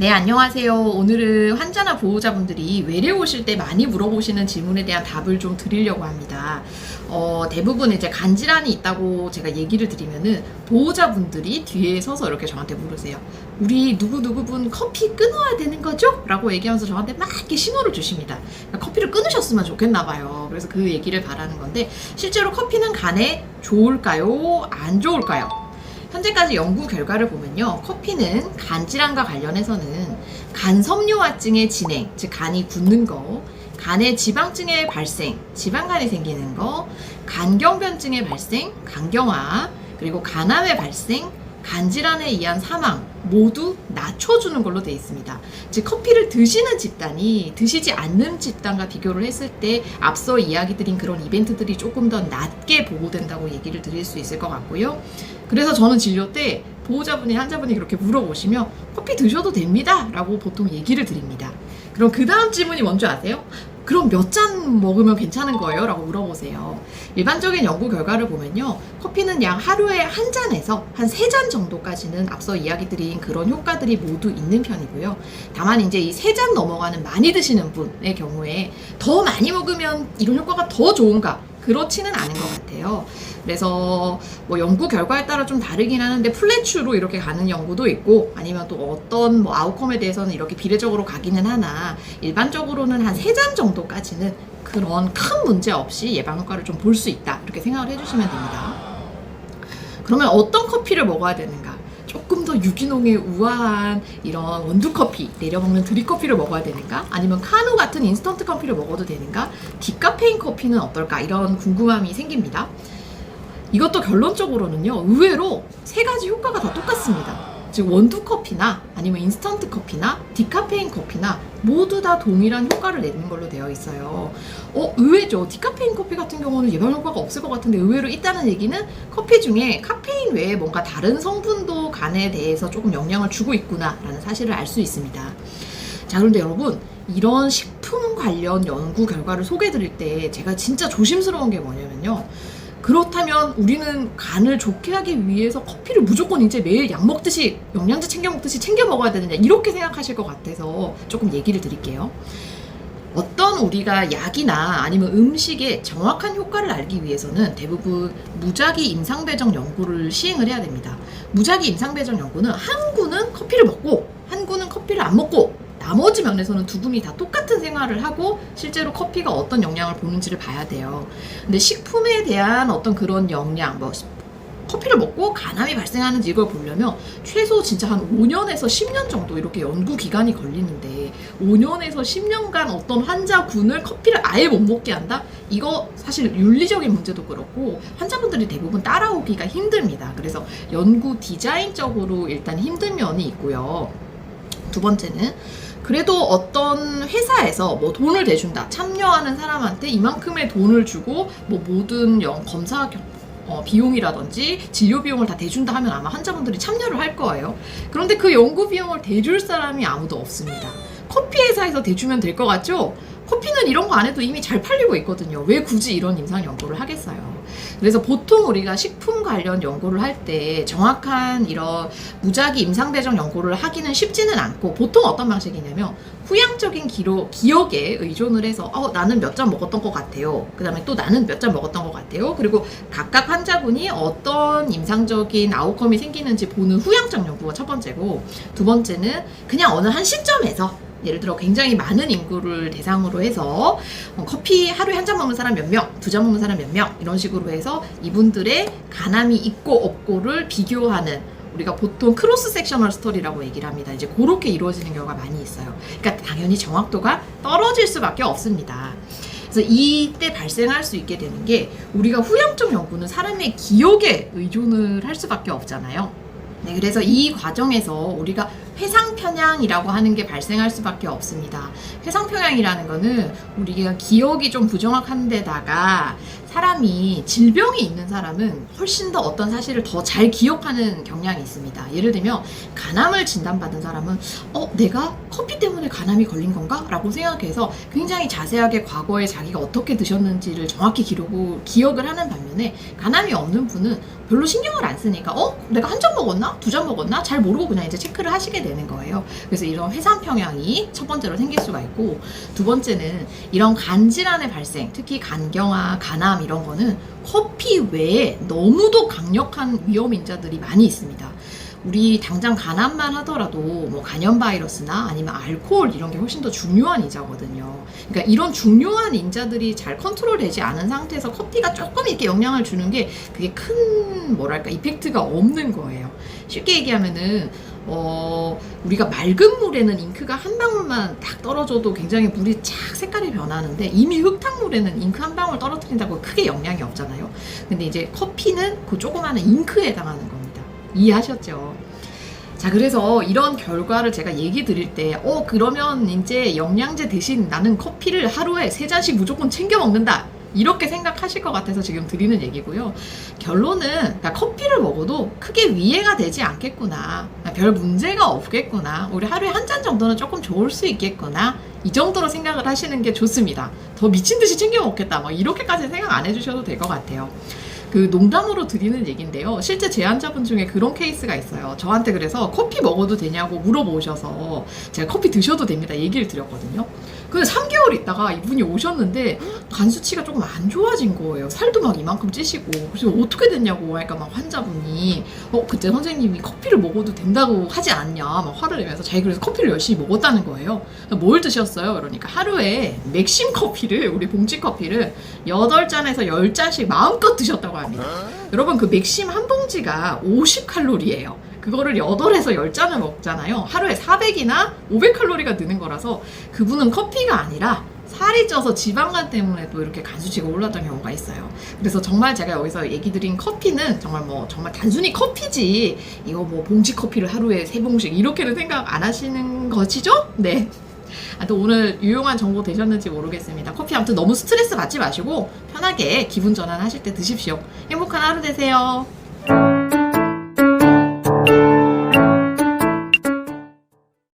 네, 안녕하세요. 오늘은 환자나 보호자분들이 외래 오실 때 많이 물어보시는 질문에 대한 답을 좀 드리려고 합니다. 대부분 이제 간질환이 있다고 제가 얘기를 드리면은 보호자분들이 뒤에 서서 이렇게 저한테 물으세요. 우리 누구누구분 커피 끊어야 되는 거죠? 라고 얘기하면서 저한테 막 이렇게 신호를 주십니다. 그러니까 커피를 끊으셨으면 좋겠나 봐요. 그래서 그 얘기를 바라는 건데, 실제로 커피는 간에 좋을까요? 안 좋을까요? 현재까지 연구 결과를 보면요, 커피는 간 질환과 관련해서는 간 섬유화증의 진행, 즉 간이 굳는 거, 간의 지방증의 발생, 지방간이 생기는 거, 간경변증의 발생, 간경화, 그리고 간암의 발생, 간질환에 의한 사망 모두 낮춰주는 걸로 되어 있습니다. 즉 커피를 드시는 집단이 드시지 않는 집단과 비교를 했을 때 앞서 이야기 드린 그런 이벤트들이 조금 더 낮게 보고된다고 얘기를 드릴 수 있을 것 같고요. 그래서 저는 진료 때 보호자분이 환자분이 그렇게 물어보시면 커피 드셔도 됩니다 라고 보통 얘기를 드립니다. 그럼 그 다음 질문이 뭔지 아세요? 그럼 몇 잔 먹으면 괜찮은 거예요? 라고 물어보세요. 일반적인 연구 결과를 보면요, 커피는 약 하루에 한 잔에서 한 3잔 정도까지는 앞서 이야기 드린 그런 효과들이 모두 있는 편이고요. 다만 이제 이 3잔 넘어가는 많이 드시는 분의 경우에 더 많이 먹으면 이런 효과가 더 좋은가? 그렇지는 않은 것 같아요. 그래서 뭐 연구 결과에 따라 좀 다르긴 하는데 플래추로 이렇게 가는 연구도 있고, 아니면 또 어떤 뭐 아웃컴에 대해서는 이렇게 비례적으로 가기는 하나, 일반적으로는 한 3잔 정도까지는 그런 큰 문제 없이 예방 효과를 좀 볼 수 있다, 이렇게 생각을 해주시면 됩니다. 그러면 어떤 커피를 먹어야 되는가? 조금 더 유기농의 우아한 이런 원두커피, 내려먹는 드립커피를 먹어야 되는가? 아니면 카누 같은 인스턴트 커피를 먹어도 되는가? 디카페인 커피는 어떨까? 이런 궁금함이 생깁니다. 이것도 결론적으로는요, 의외로 3가지 효과가 다 똑같습니다. 즉 원두커피나 아니면 인스턴트 커피나 디카페인 커피나 모두 다 동일한 효과를 내는 걸로 되어 있어요. 의외죠. 디카페인 커피 같은 경우는 예방 효과가 없을 것 같은데 의외로 있다는 얘기는 커피 중에 카페인 외에 뭔가 다른 성분도 간에 대해서 조금 영향을 주고 있구나 라는 사실을 알 수 있습니다. 자, 그런데 여러분, 이런 식품 관련 연구 결과를 소개해 드릴 때 제가 진짜 조심스러운 게 뭐냐면요, 그렇다면 우리는 간을 좋게 하기 위해서 커피를 무조건 이제 매일 약 먹듯이, 영양제 챙겨 먹듯이 챙겨 먹어야 되느냐, 이렇게 생각하실 것 같아서 조금 얘기를 드릴게요. 어떤 우리가 약이나 아니면 음식의 정확한 효과를 알기 위해서는 대부분 무작위 임상배정 연구를 시행을 해야 됩니다. 무작위 임상배정 연구는 한 구는 커피를 먹고 한 구는 커피를 안 먹고 나머지 면에서는 두 분이 다 똑같은 생활을 하고 실제로 커피가 어떤 영향을 보는지를 봐야 돼요. 근데 식품에 대한 어떤 그런 영향, 뭐 커피를 먹고 간암이 발생하는지 이걸 보려면 최소 진짜 한 5년에서 10년 정도 이렇게 연구 기간이 걸리는데, 5년에서 10년간 어떤 환자군을 커피를 아예 못 먹게 한다? 이거 사실 윤리적인 문제도 그렇고 환자분들이 대부분 따라오기가 힘듭니다. 그래서 연구 디자인적으로 일단 힘든 면이 있고요. 두 번째는 그래도 어떤 회사에서 뭐 돈을 대준다, 참여하는 사람한테 이만큼의 돈을 주고 뭐 모든 검사 비용이라든지 진료 비용을 다 대준다 하면 아마 환자분들이 참여를 할 거예요. 그런데 그 연구 비용을 대줄 사람이 아무도 없습니다. 커피 회사에서 대주면 될 것 같죠? 커피는 이런 거 안 해도 이미 잘 팔리고 있거든요. 왜 굳이 이런 임상 연구를 하겠어요? 그래서 보통 우리가 식품 관련 연구를 할 때 정확한 이런 무작위 임상배정 연구를 하기는 쉽지는 않고, 보통 어떤 방식이냐면 후향적인 기억에 의존을 해서 나는 몇 잔 먹었던 것 같아요. 그 다음에 또 나는 몇 잔 먹었던 것 같아요. 그리고 각각 환자분이 어떤 임상적인 아웃컴이 생기는지 보는 후향적 연구가 첫 번째고, 두 번째는 그냥 어느 한 시점에서 예를 들어 굉장히 많은 인구를 대상으로 해서 커피 하루에 한 잔 먹는 사람 몇 명, 2잔 먹는 사람 몇 명, 이런 식으로 해서 이분들의 간암이 있고 없고를 비교하는, 우리가 보통 크로스 섹셔널 스터디라고 얘기를 합니다. 이제 그렇게 이루어지는 경우가 많이 있어요. 그러니까 당연히 정확도가 떨어질 수밖에 없습니다. 그래서 이때 발생할 수 있게 되는 게, 우리가 후향적 연구는 사람의 기억에 의존을 할 수밖에 없잖아요. 네, 그래서 이 과정에서 우리가 회상편향이라고 하는 게 발생할 수밖에 없습니다. 회상편향이라는 거는 우리가 기억이 좀 부정확한 데다가 사람이 질병이 있는 사람은 훨씬 더 어떤 사실을 더 잘 기억하는 경향이 있습니다. 예를 들면 간암을 진단받은 사람은 내가 커피 때문에 간암이 걸린 건가? 라고 생각해서 굉장히 자세하게 과거에 자기가 어떻게 드셨는지를 정확히 기억을 하는 반면에 간암이 없는 분은 별로 신경을 안 쓰니까 내가 한 잔 먹었나? 두 잔 먹었나? 잘 모르고 그냥 이제 체크를 하시게 되는 거예요. 그래서 이런 회상 평양이 첫 번째로 생길 수가 있고, 두 번째는 이런 간 질환의 발생, 특히 간경화, 간암 이런 거는 커피 외에 너무도 강력한 위험 인자들이 많이 있습니다. 우리 당장 간암만 하더라도 뭐 간염 바이러스나 아니면 알코올 이런 게 훨씬 더 중요한 인자거든요. 그러니까 이런 중요한 인자들이 잘 컨트롤되지 않은 상태에서 커피가 조금 이렇게 영향을 주는 게 그게 큰 이펙트가 없는 거예요. 쉽게 얘기하면은 우리가 맑은 물에는 잉크가 한 방울만 딱 떨어져도 굉장히 물이 착 색깔이 변하는데, 이미 흙탕물에는 잉크 한 방울 떨어뜨린다고 크게 영향이 없잖아요. 근데 이제 커피는 그 조그마한 잉크에 해당하는 겁니다. 이해하셨죠? 자, 그래서 이런 결과를 제가 얘기 드릴 때 그러면 이제 영양제 대신 나는 커피를 하루에 3잔씩 무조건 챙겨 먹는다, 이렇게 생각하실 것 같아서 지금 드리는 얘기고요. 결론은 그러니까 커피를 먹어도 크게 위해가 되지 않겠구나, 별 문제가 없겠구나, 우리 하루에 한 잔 정도는 조금 좋을 수 있겠구나, 이 정도로 생각을 하시는 게 좋습니다. 더 미친 듯이 챙겨 먹겠다, 이렇게까지 생각 안 해주셔도 될 것 같아요. 그 농담으로 드리는 얘기인데요. 실제 제 환자분 중에 그런 케이스가 있어요. 저한테 그래서 커피 먹어도 되냐고 물어보셔서 제가 커피 드셔도 됩니다 얘기를 드렸거든요. 근데 3개월 있다가 이분이 오셨는데 간 수치가 조금 안 좋아진 거예요. 살도 막 이만큼 찌시고. 그래서 어떻게 됐냐고 하니까 막 환자분이 그때 선생님이 커피를 먹어도 된다고 하지 않냐 막 화를 내면서 자기 그래서 커피를 열심히 먹었다는 거예요. 뭘 드셨어요? 그러니까 하루에 맥심 커피를, 우리 봉지 커피를 8잔에서 10잔씩 마음껏 드셨다고 합니다. 여러분, 그 맥심 한 봉지가 50칼로리예요. 그거를 8에서 10잔을 먹잖아요. 하루에 400이나 500칼로리가 드는 거라서 그분은 커피가 아니라 살이 쪄서 지방간 때문에 또 이렇게 간 수치가 올랐던 경우가 있어요. 그래서 정말 제가 여기서 얘기 드린 커피는 정말 단순히 커피지, 이거 뭐 봉지 커피를 하루에 3봉씩 이렇게는 생각 안 하시는 것이죠? 네. 또 오늘 유용한 정보 되셨는지 모르겠습니다. 커피 아무튼 너무 스트레스 받지 마시고 편하게 기분 전환하실 때 드십시오. 행복한 하루 되세요.